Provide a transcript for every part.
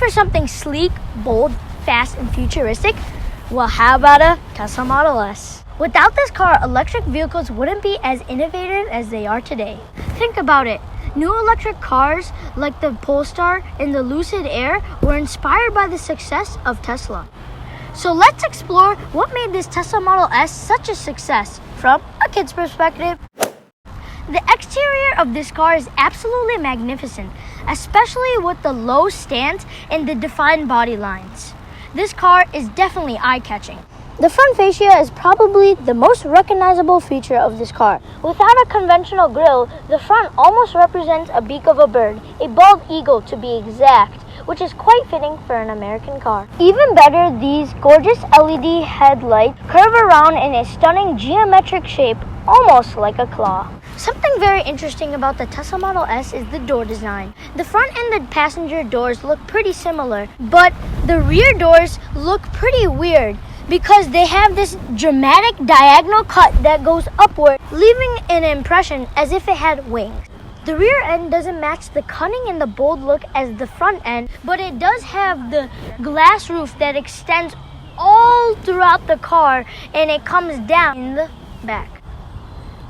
for something sleek, bold, fast, and futuristic? Well, how about a Tesla Model S? Without this car, electric vehicles wouldn't be as innovative as they are today. Think about it. New electric cars like the Polestar and the Lucid Air were inspired by the success of Tesla. So let's explore what made this Tesla Model S such a success from a kid's perspective. The exterior of this car is absolutely magnificent, especially with the low stance and the defined body lines. This car is definitely eye-catching. The front fascia is probably the most recognizable feature of this car. Without a conventional grille, the front almost represents a beak of a bird, a bald eagle to be exact, which is quite fitting for an American car. Even better, these gorgeous LED headlights curve around in a stunning geometric shape, almost like a claw. Something very interesting about the Tesla Model S is the door design. The front and the passenger doors look pretty similar, but the rear doors look pretty weird because they have this dramatic diagonal cut that goes upward, leaving an impression as if it had wings. The rear end doesn't match the cunning and the bold look as the front end, but it does have the glass roof that extends all throughout the car and it comes down in the back.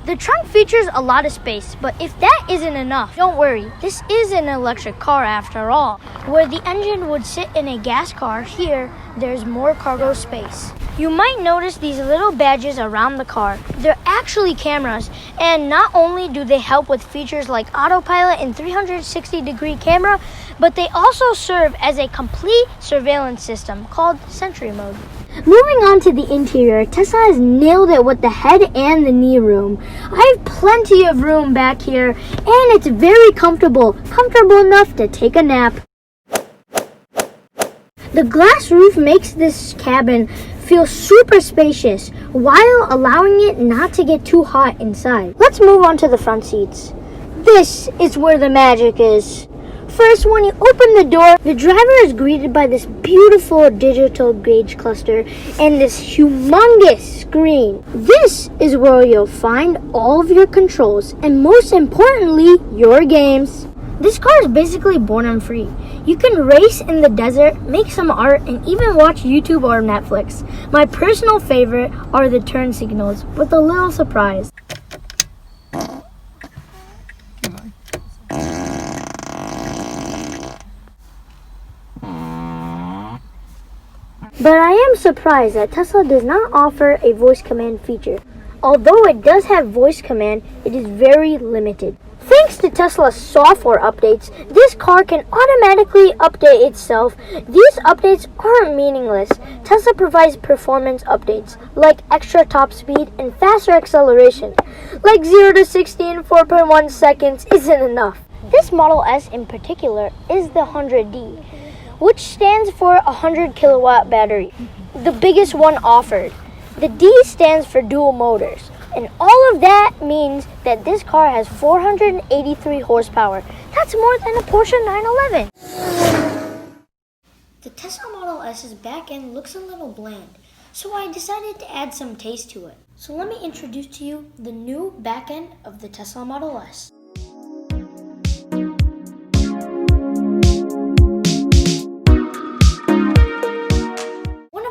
The trunk features a lot of space, but if that isn't enough, don't worry, this is an electric car after all. Where the engine would sit in a gas car, here, there's more cargo space. You might notice these little badges around the car. They're actually cameras, and not only do they help with features like autopilot and 360-degree camera, but they also serve as a complete surveillance system called Sentry Mode. Moving on to the interior, Tesla has nailed it with the head and the knee room. I have plenty of room back here, and it's very comfortable enough to take a nap. The glass roof makes this cabin feel super spacious while allowing it not to get too hot inside. Let's move on to the front seats. This is where the magic is. First, when you open the door, the driver is greeted by this beautiful digital gauge cluster and this humongous screen. This is where you'll find all of your controls and most importantly, your games. This car is basically born and free. You can race in the desert, make some art, and even watch YouTube or Netflix. My personal favorite are the turn signals with a little surprise. But I am surprised that Tesla does not offer a voice command feature. Although it does have voice command, it is very limited. Thanks to Tesla's software updates, this car can automatically update itself. These updates aren't meaningless. Tesla provides performance updates like extra top speed and faster acceleration. Like 0 to 60 in 4.1 seconds isn't enough. This Model S in particular is the 100D, which stands for a 100 kilowatt battery, the biggest one offered. The D stands for dual motors, and all of that means that this car has 483 horsepower. That's more than a Porsche 911. The Tesla Model S's back end looks a little bland, so I decided to add some taste to it. So let me introduce to you the new back end of the Tesla Model S.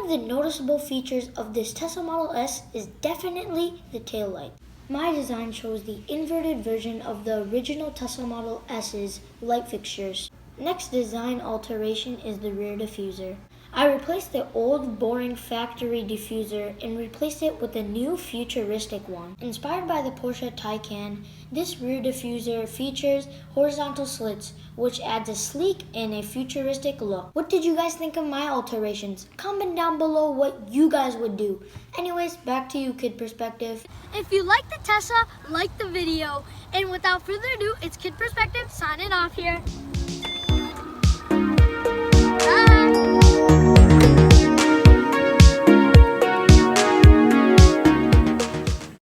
The noticeable features of this Tesla Model S is definitely the taillight. My design shows the inverted version of the original Tesla Model S's light fixtures. Next design alteration is the rear diffuser. I replaced the old boring factory diffuser and replaced it with a new futuristic one. Inspired by the Porsche Taycan, this rear diffuser features horizontal slits, which adds a sleek and a futuristic look. What did you guys think of my alterations? Comment down below what you guys would do. Anyways, back to you, Kid Perspective. If you like the Tesla, like the video. And without further ado, it's Kid Perspective signing off here.